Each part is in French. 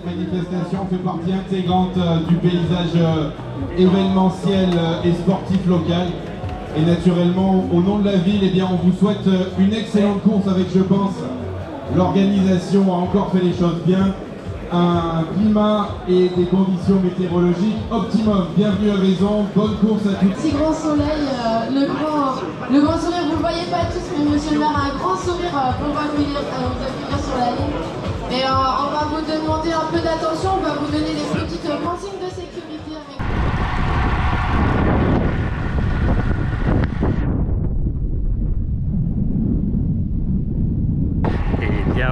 manifestation fait partie intégrante du paysage événementiel et sportif local. Et naturellement, au nom de la ville, eh bien, on vous souhaite une excellente course avec, je pense, l'organisation a encore fait les choses bien. Un climat et des conditions météorologiques optimum. Bienvenue à Vaison, bonne course à tous. Petit grand soleil, le grand sourire, vous ne le voyez pas tous, mais monsieur le maire a un grand sourire pour vous accueillir sur la ligne. Et on va vous demander un peu d'attention, on va vous donner des petites consignes de sécurité avec...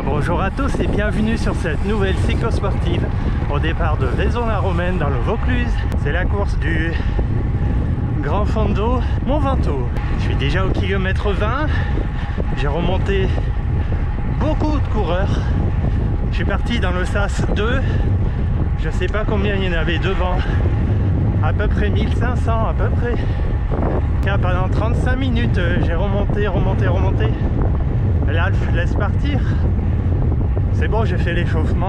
Bonjour à tous et bienvenue sur cette nouvelle cyclosportive au départ de Vaison-la-Romaine dans le Vaucluse. C'est la course du Grand Fondo Mont Ventoux. Je suis déjà au kilomètre 20, j'ai remonté beaucoup de coureurs. Je suis parti dans le SAS 2, je sais pas combien il y en avait devant, à peu près 1500 à peu près. Car pendant 35 minutes j'ai remonté. Là, je laisse partir. C'est bon, j'ai fait l'échauffement.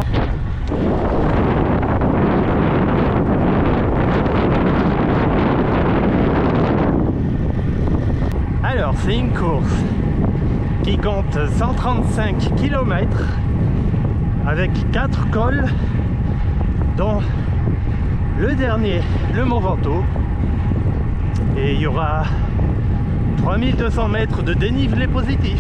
Alors, c'est une course qui compte 135 km avec 4 cols, dont le dernier, le Mont Ventoux. Et il y aura 3200 mètres de dénivelé positif.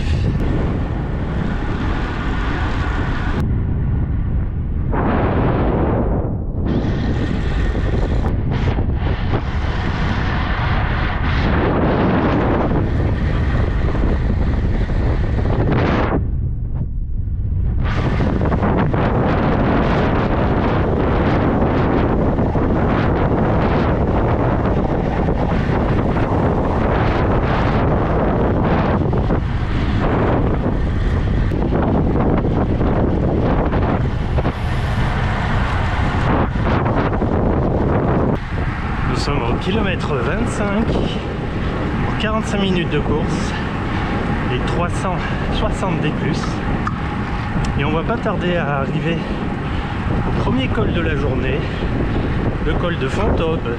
Nous sommes au kilomètre 25 pour 45 minutes de course et 360 des plus. Et on va pas tarder à arriver au premier col de la journée, le col de Fontaube.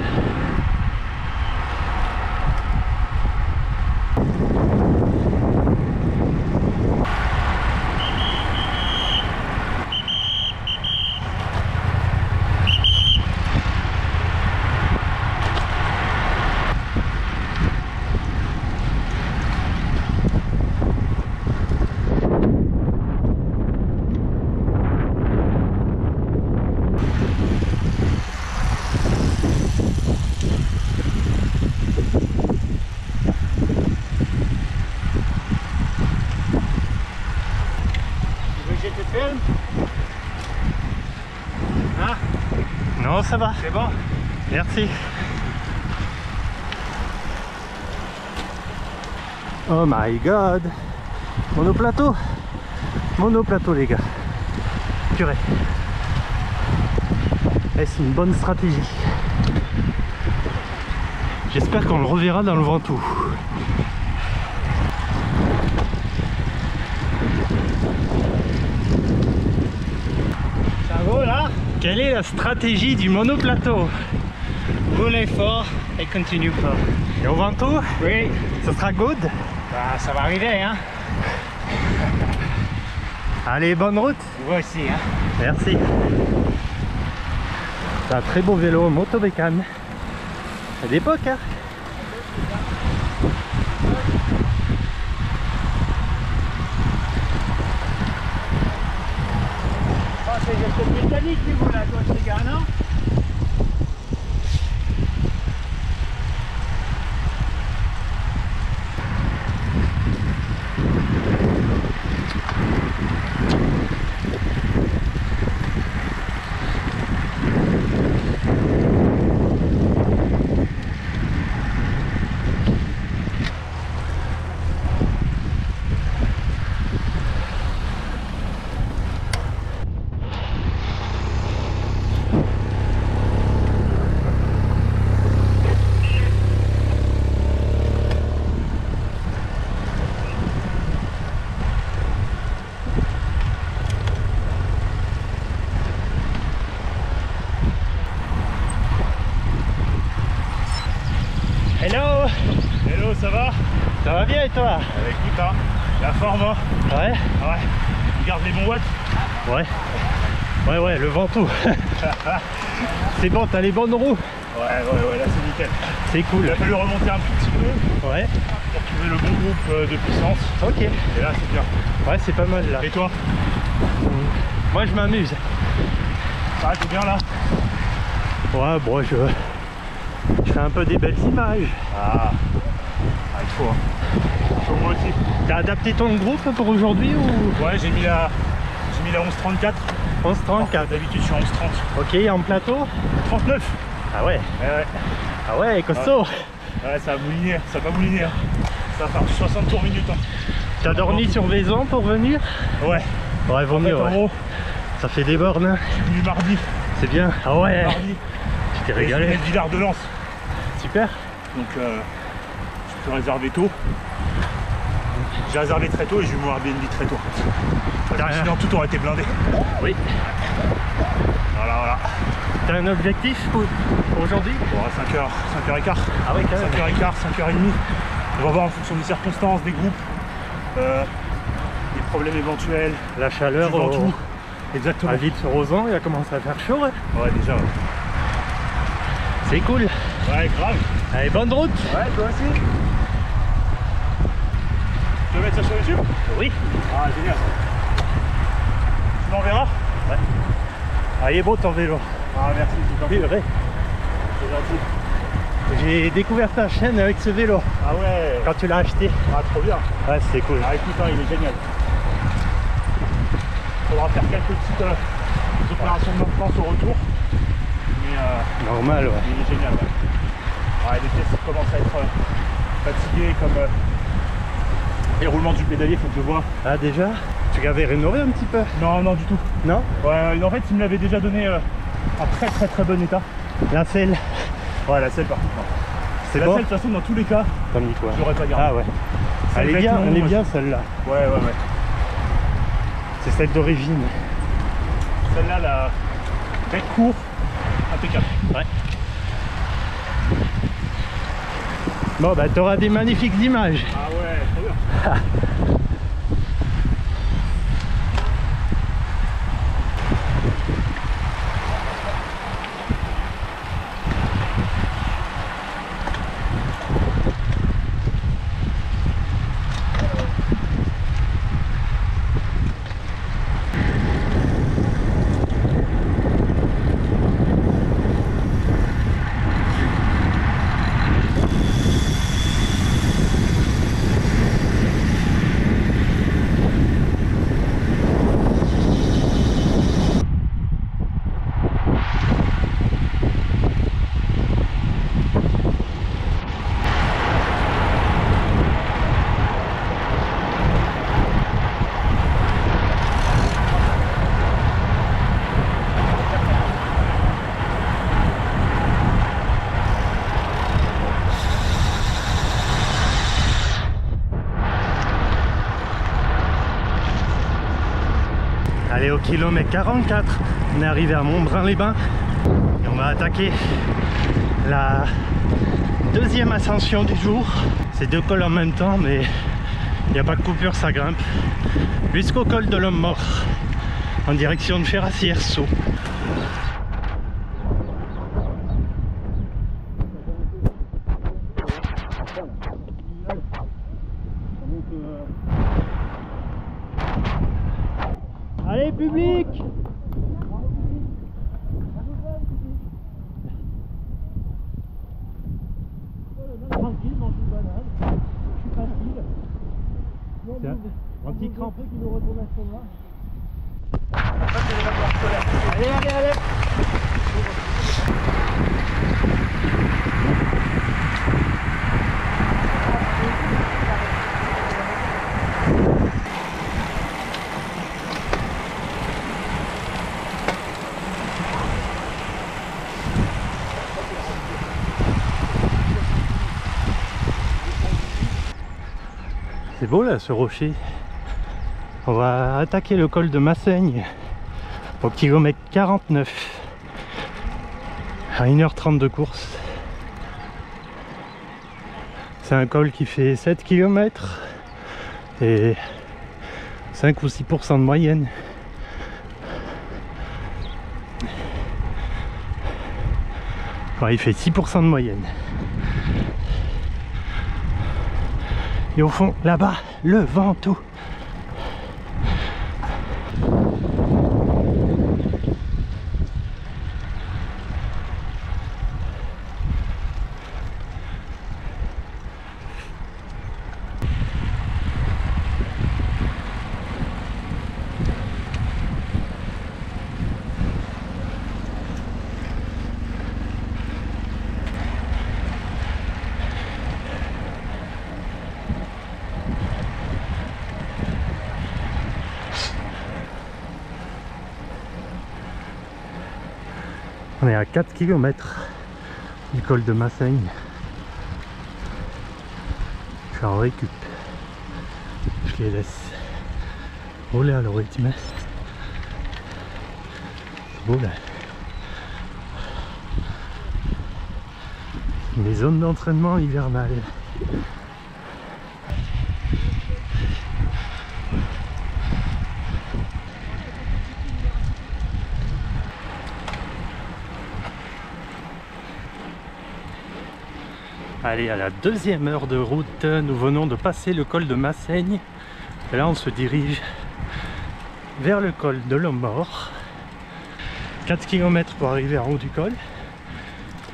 Hein? Non, ça va. C'est bon? Merci. Oh my god. Monoplateau. Monoplateau les gars. Purée. Est-ce une bonne stratégie? J'espère qu'on le reverra dans le Ventoux. Quelle est la stratégie du monoplateau? Roulez fort et continue fort. Et au Ventoux? Oui. Ce sera good? Bah, ça va arriver, hein. Allez, bonne route. Vous aussi, hein. Merci. C'est un très beau vélo, Motobécane. C'est d'époque, hein. C'est juste mécanique, vous, là, gauche, les gars, non? ça va? Ça va bien et toi? Écoute, hein, la forme, hein. Ouais. Ouais. Tu gardes les bons watts? Ouais. Ouais, le Ventoux. C'est bon, t'as les bonnes roues? Ouais, là c'est nickel. C'est cool. Il a fallu remonter un petit peu Ouais. pour trouver le bon groupe de puissance. Ok. Et là c'est bien. Ouais, c'est pas mal là. Et toi? Moi je m'amuse. Ça va, t'es bien là? Ouais, bon, je fais un peu des belles images. Ah, il faut, hein. Moi aussi. T'as adapté ton groupe pour aujourd'hui ou? Ouais, j'ai mis la 11.34. 11.34. D'habitude je suis en 11.30. Ok, en plateau? 39. Ah ouais. Ouais. Ah ouais, costaud. Ouais, ça va mouliner, ça va pas mouliner. Hein. Ça va faire 60 tours minutes. Hein. T'as dormi sur Vaison pour venir? Ouais. Ouais, vaut mieux. En gros, ça fait des bornes. Hein. je suis venu mardi. C'est bien. Ah ouais. Mardi. Tu t'es régalé. Villard de Lens. Super. Donc je peux réserver tôt. J'ai réservé très tôt et j'ai eu mon Airbnb très tôt. Sinon tout aurait été blindé. Oui. Voilà. T'as un objectif pour aujourd'hui? Bon, à 5h15. Ah ouais, quand même. 5h15, 5h30. On va voir en fonction des circonstances, des groupes, des problèmes éventuels. La chaleur du Ventoux. Exactement. À Ville-sur-Ozan, il a commencé à faire chaud. Ouais, Ouais, déjà. Ouais. C'est cool. Ouais, grave. Allez, bonne route. Ouais, toi aussi. Tu veux mettre ça sur YouTube? Oui. Ah, génial. Tu m'enverras? Ouais. Ah, il est beau ton vélo. Ah, merci, c'est gentil. C'est vrai. C'est gentil. J'ai découvert ta chaîne avec ce vélo. Ah ouais. Quand tu l'as acheté. Ah, trop bien. Ouais, c'est cool. Ah, écoute, hein, il est génial. Il faudra faire quelques petites opérations de maintenance au retour. Mais Normal, ouais. il est génial. Ouais. Ouais, les pièces commencent à être fatiguées, comme les roulements du pédalier, faut que je vois. Ah, déjà? Tu l'avais rénové un petit peu? Non, du tout. Non? Ouais, en fait, il me l'avait déjà donné en très bon état. La selle? Ouais, la selle par contre. C'est la bon? selle, de toute façon, dans tous les cas, T'en dis quoi? je l'aurais pas gardé. Ah ouais. Celle Elle est bien, vêtement, elle est moi, bien celle-là. Ouais. C'est celle d'origine. Celle-là, la bec court, impeccable. Ouais. Bon bah t'auras des magnifiques images. Ah ouais, trop bien. Allez, au kilomètre 44, on est arrivé à Montbrun-les-Bains et on va attaquer la deuxième ascension du jour. C'est deux cols en même temps, mais il n'y a pas de coupure, ça grimpe jusqu'au col de l'Homme Mort en direction de Ferrassières-Sceaux. Allez, public! Tranquille, mange une banane. Je suis facile. Tiens, anti-crampe qui nous retourne à ce moment-là. Allez! C'est beau là ce rocher. On va attaquer le col de Massaigne au kilomètre 49 à 1h30 de course. C'est un col qui fait 7 km et 5 ou 6% de moyenne. Enfin, il fait 6% de moyenne. Et au fond, là-bas, le Ventoux. On est à 4 km du col de Massaigne. Je suis en récup. Je les laisse rouler à leur rythme. C'est beau là. Les zones d'entraînement hivernales. Allez, à la deuxième heure de route, nous venons de passer le col de Massaigne. Et là, on se dirige vers le col de l'Homme Mort. 4 km pour arriver en haut du col.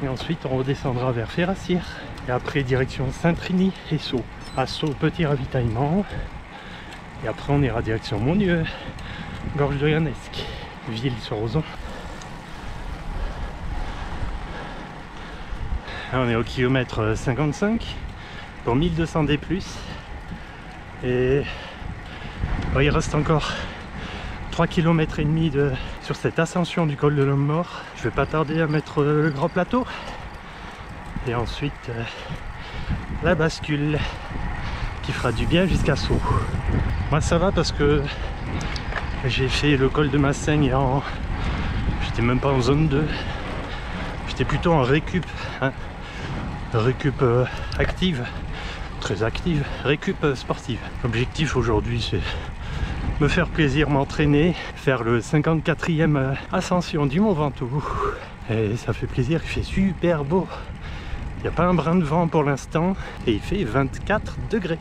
Et ensuite, on redescendra vers Ferrassières. Et après, direction Saint-Trini et Sceaux. À Sceaux, petit ravitaillement. Et après, on ira direction Monnieu, Gorge de Yanesque, Ville-sur-Ozon. On est au kilomètre 55 pour 1200 D+. Et bon, il reste encore 3 km et demi sur cette ascension du col de l'Homme Mort. Je vais pas tarder à mettre le grand plateau. Et ensuite la bascule qui fera du bien jusqu'à Sceaux. Moi ça va parce que j'ai fait le col de Massaigne en... J'étais même pas en zone 2. J'étais plutôt en récup. Hein. Récup active, très active, récup sportive. L'objectif aujourd'hui c'est me faire plaisir, m'entraîner, faire le 54e ascension du Mont Ventoux. Et ça fait plaisir, il fait super beau. Il n'y a pas un brin de vent pour l'instant et il fait 24 degrés.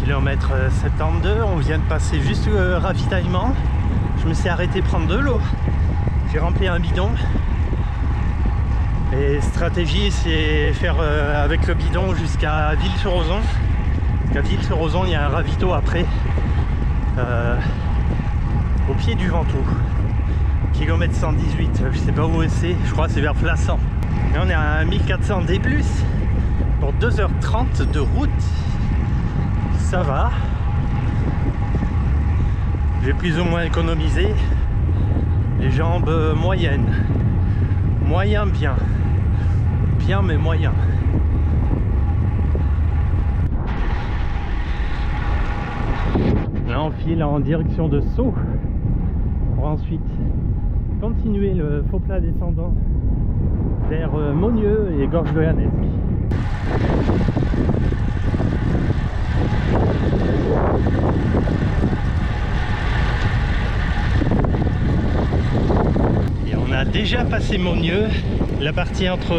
Kilomètre 72, on vient de passer juste le ravitaillement. Je me suis arrêté prendre de l'eau. J'ai rempli un bidon. Et stratégie, c'est faire avec le bidon jusqu'à Ville-sur-Ozon. À Ville-sur-Ozon, il y a un ravito après, au pied du Ventoux. Kilomètre 118, je sais pas où c'est, je crois que c'est vers Flassan. Et on est à 1400 D+, pour 2h30 de route. Ça va. J'ai plus ou moins économisé. Les jambes moyennes. Moyen bien. Bien mais moyen. Là on file en direction de Sceaux pour ensuite continuer le faux plat descendant vers Monnieu et Gorge de Yanesque. Et on a déjà passé Monnieu, la partie entre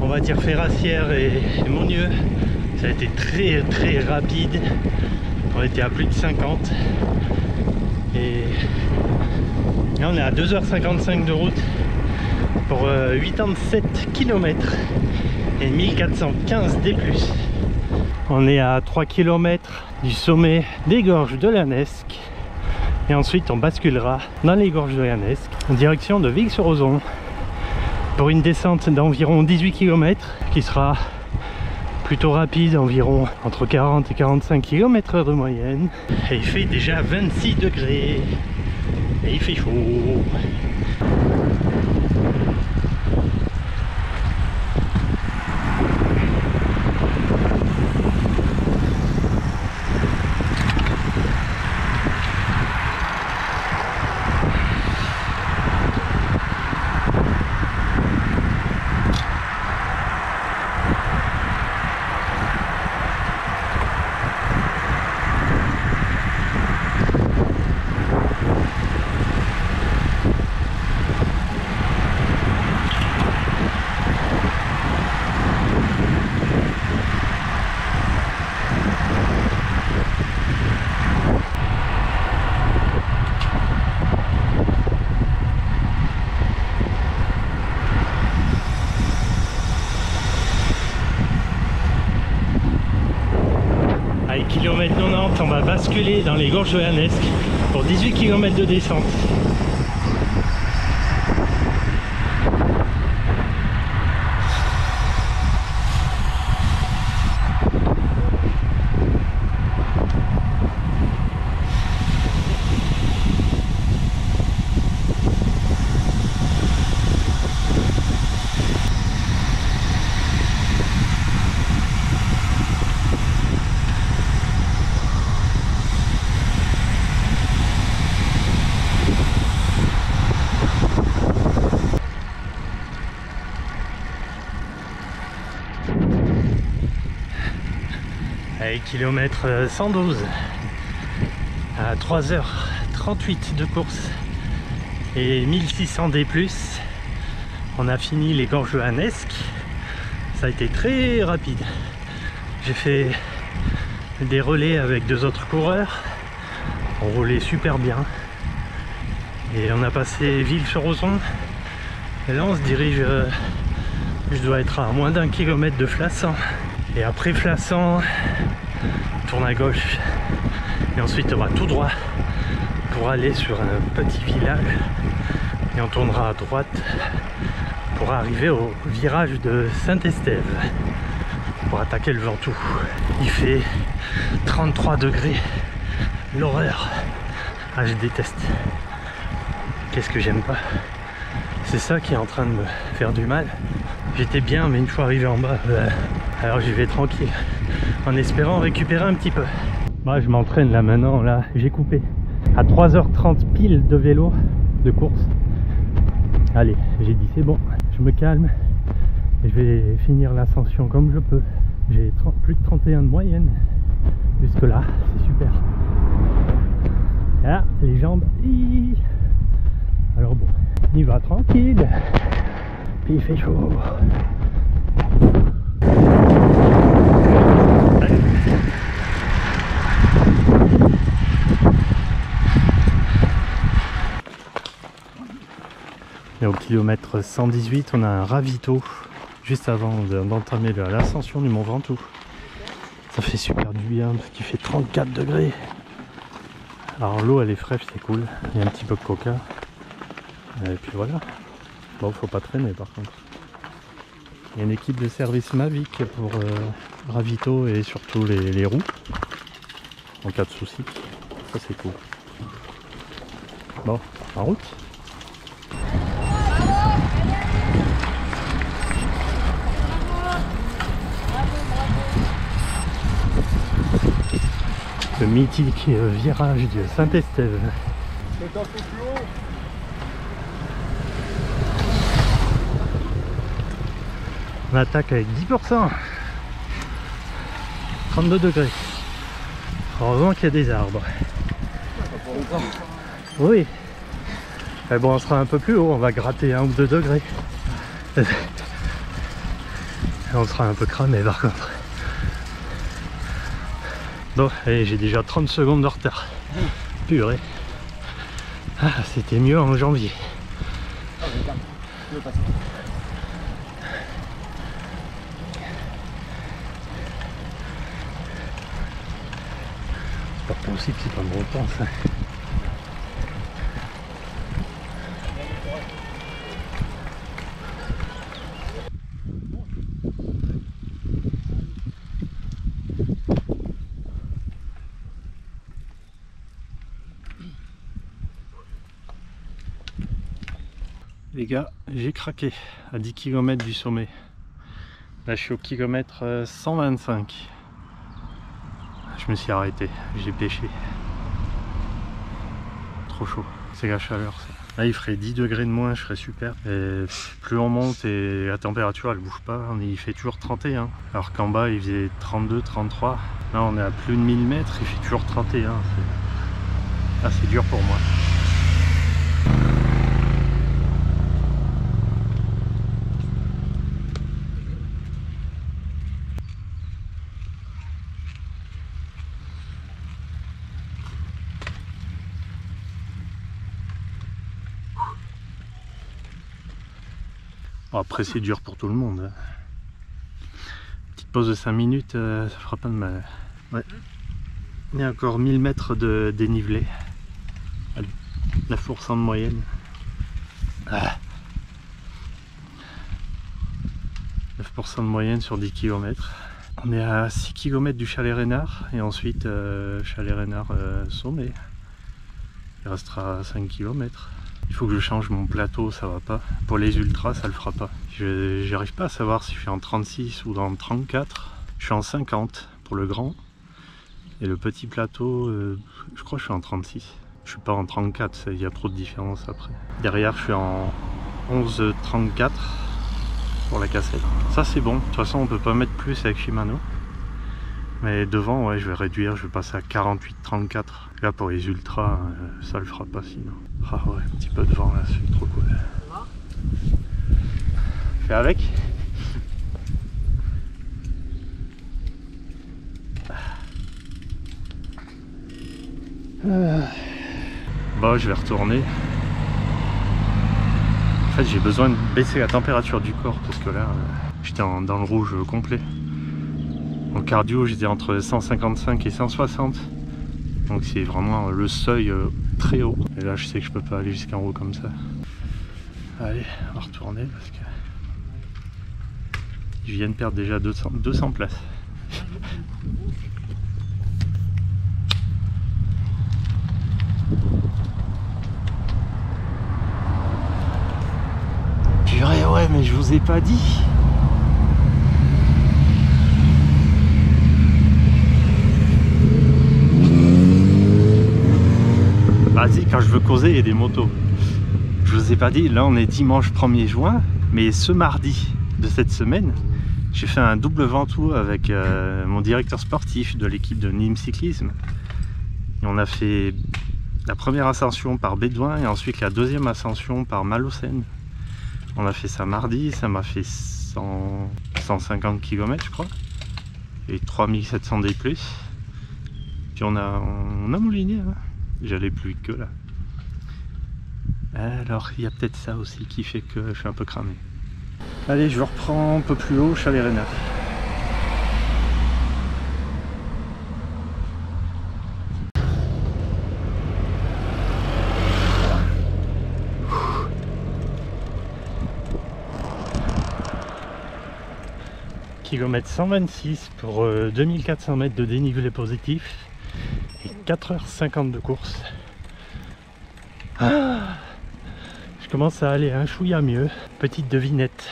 on va dire Ferrassières et Monnieu, ça a été très rapide. On était à plus de 50 et là on est à 2h55 de route pour 87 km et 1415 D+. On est à 3 km du sommet des gorges de l'Annesque. Et ensuite on basculera dans les gorges de l'Annesque en direction de Vic-sur-Ozon pour une descente d'environ 18 km qui sera plutôt rapide, environ entre 40 et 45 km/h de moyenne. Et il fait déjà 26 degrés et il fait chaud. Kilomètre 90, on va basculer dans les gorges de l'Annesque pour 18 km de descente. Allez, kilomètre 112 à 3h38 de course et 1600 D+. On a fini les gorges de l'Annesque. Ça a été très rapide. J'ai fait des relais avec 2 autres coureurs. On roulait super bien. Et on a passé Vic-sur-Ozon. Et là on se dirige, je dois être à moins d'1 kilomètre de Flassan. Et après Flassan, on tourne à gauche. Et ensuite on va tout droit pour aller sur un petit village. Et on tournera à droite pour arriver au virage de Saint-Estève. Pour attaquer le Ventoux. Il fait 33 degrés. L'horreur. Ah, je déteste. Qu'est-ce que j'aime pas. C'est ça qui est en train de me faire du mal. J'étais bien, mais une fois arrivé en bas, alors j'y vais tranquille, en espérant récupérer un petit peu. Moi je m'entraîne là maintenant, là j'ai coupé à 3h30 pile de vélo de course. Allez, j'ai dit c'est bon, je me calme et je vais finir l'ascension comme je peux. J'ai plus de 31 de moyenne jusque là, c'est super. Là, les jambes, alors bon, on y va tranquille. Puis il fait chaud. Et au kilomètre 118, on a un ravito juste avant d'entamer l'ascension du Mont Ventoux. Ça fait super du bien parce qu'il fait 34 degrés. Alors l'eau elle est fraîche, c'est cool. Il y a un petit peu de coca. Et puis voilà. Bon, faut pas traîner par contre. Il y a une équipe de service Mavic pour ravito et surtout les roues en cas de souci. Ça c'est cool. Bon, en route. Le mythique virage de Saint-Estève. On attaque avec 10%. 32 degrés. Heureusement qu'il y a des arbres. Oui. Mais bon, on sera un peu plus haut, on va gratter 1 ou 2 degrés. Et on sera un peu cramé par contre. Bon, allez, j'ai déjà 30 secondes de retard. Purée. Ah, c'était mieux en janvier. possible, c'est pas bon temps ça. Les gars, j'ai craqué à 10 km du sommet. Là je suis au kilomètre 125. Je me suis arrêté, j'ai pêché. Trop chaud, c'est la chaleur ça. Là il ferait 10 degrés de moins, je serais super. Et plus on monte et la température elle bouge pas, il fait toujours 31. Alors qu'en bas il faisait 32, 33. Là on est à plus de 1000 mètres, il fait toujours 31. Ah, c'est dur pour moi. Après c'est dur pour tout le monde. Petite pause de 5 minutes, ça fera pas de mal. Ouais. Il y a encore 1000 mètres de dénivelé. À 9% de moyenne. Ah. 9% de moyenne sur 10 km. On est à 6 km du Chalet Reynard et ensuite Chalet Reynard sommet. Il restera 5 km. Il faut que je change mon plateau, ça va pas. Pour les ultras, ça le fera pas. J'arrive pas à savoir si je suis en 36 ou dans 34. Je suis en 50 pour le grand. Et le petit plateau, je crois que je suis en 36. Je suis pas en 34, il y a trop de différence après. Derrière, je suis en 11,34 pour la cassette. Ça c'est bon. De toute façon, on peut pas mettre plus avec Shimano. Mais devant, ouais, je vais réduire, je vais passer à 48,34. Là, pour les ultras, ça le fera pas sinon. Ah ouais, un petit peu de vent là, c'est trop cool. Fais avec. Bon, je vais retourner. En fait, j'ai besoin de baisser la température du corps parce que là, j'étais dans le rouge complet. En cardio, j'étais entre 155 et 160. Donc c'est vraiment le seuil très haut. Et là, je sais que je peux pas aller jusqu'en haut comme ça. Allez, on va retourner parce que je viens de perdre déjà 200 places. Purée, ouais, mais je vous ai pas dit. Vas-y, quand je veux causer, il y a des motos. Je vous ai pas dit, là on est dimanche 1er juin, mais ce mardi de cette semaine, j'ai fait un double ventoux avec mon directeur sportif de l'équipe de Nîmes Cyclisme. Et on a fait la première ascension par Bédouin et ensuite la deuxième ascension par Malocène. On a fait ça mardi, ça m'a fait 150 km je crois, et 3700 D+. Puis on a mouliné, hein. J'allais plus vite que là. Alors il y a peut-être ça aussi qui fait que je suis un peu cramé. Allez, je reprends un peu plus haut, Chalet Reynard. Kilomètre 126 pour 2400 mètres de dénivelé positif et 4h50 de course. Ah, je commence à aller un chouïa mieux. Petite devinette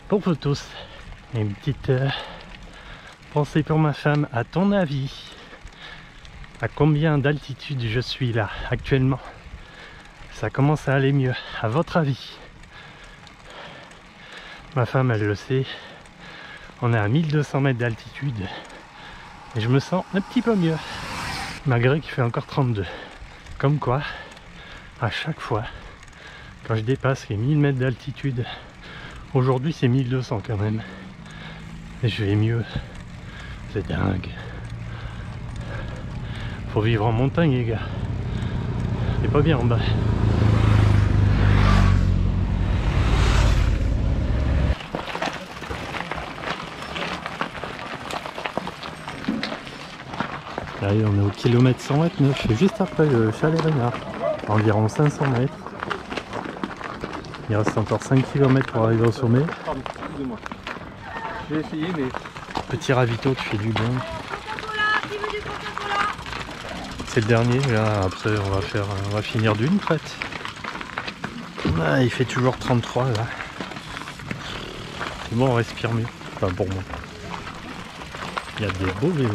pour vous tous et une petite pensée pour ma femme. À ton avis, à combien d'altitude je suis là actuellement? Ça commence à aller mieux. À votre avis? Ma femme, elle le sait. On est à 1200 mètres d'altitude et je me sens un petit peu mieux, malgré qu'il fait encore 32. Comme quoi, à chaque fois, quand je dépasse les 1000 mètres d'altitude, aujourd'hui c'est 1200 quand même, et je vais mieux. C'est dingue. Faut vivre en montagne les gars. C'est pas bien en bas. Allez, on est au kilomètre 129 et juste après le chalet Reynard, à environ 500 mètres. Il reste encore 5 km pour arriver au sommet. Pardon, excusez-moi. J'ai essayé, mais... Petit ravito qui fait du bien. C'est le dernier, là, après on va finir d'une traite. Ah, il fait toujours 33 là. C'est bon, on respire mieux. Enfin pour moi. Il y a des beaux vélos.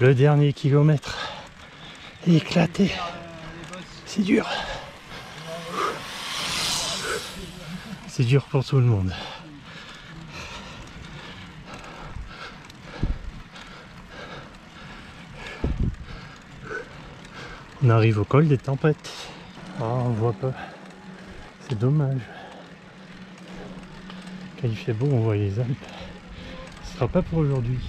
Le dernier kilomètre est éclaté. C'est dur. C'est dur pour tout le monde. On arrive au col des tempêtes. Ah, on voit pas. C'est dommage. Quand il fait beau, on voit les Alpes. Ce sera pas pour aujourd'hui.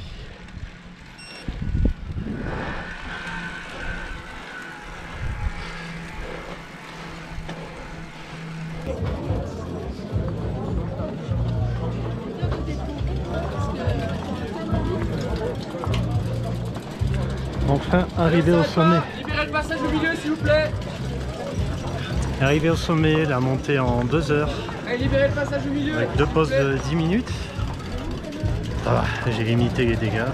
Enfin, arrivé au sommet. Libérez le passage au milieu, s'il vous plaît. Arrivé au sommet, la montée en 2 heures. Allez, libérez le passage au milieu. Avec 2 pauses de 10 minutes. Ah, j'ai limité les dégâts.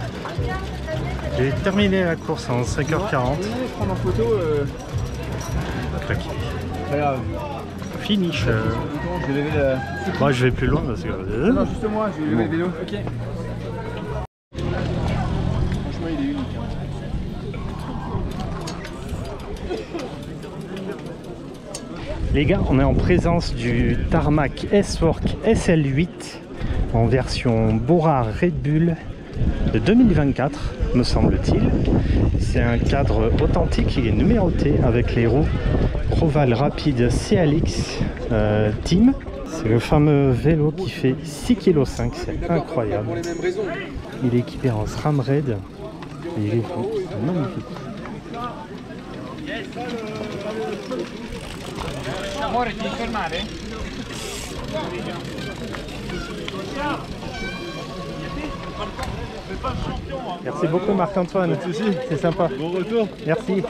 J'ai terminé la course en 5h40. Je prends en photo. Claqué. Pas grave. Finish. Je vais lever le... Moi, je vais plus loin parce que. Non, juste moi, je vais lever le vélo. Ok. Franchement, il est unique. Les gars, on est en présence du Tarmac S-Fork SL8 en version Bora Red Bull de 2024, me semble-t-il. C'est un cadre authentique, il est numéroté avec les roues Proval Rapide CLX Team. C'est le fameux vélo qui fait 6,5 kg, c'est incroyable. Il est équipé en SRAM Raid et il est beau, c'est magnifique. Amore, ti fermare? Merci beaucoup Marc-Antoine, c'est sympa. Bon retour. Merci.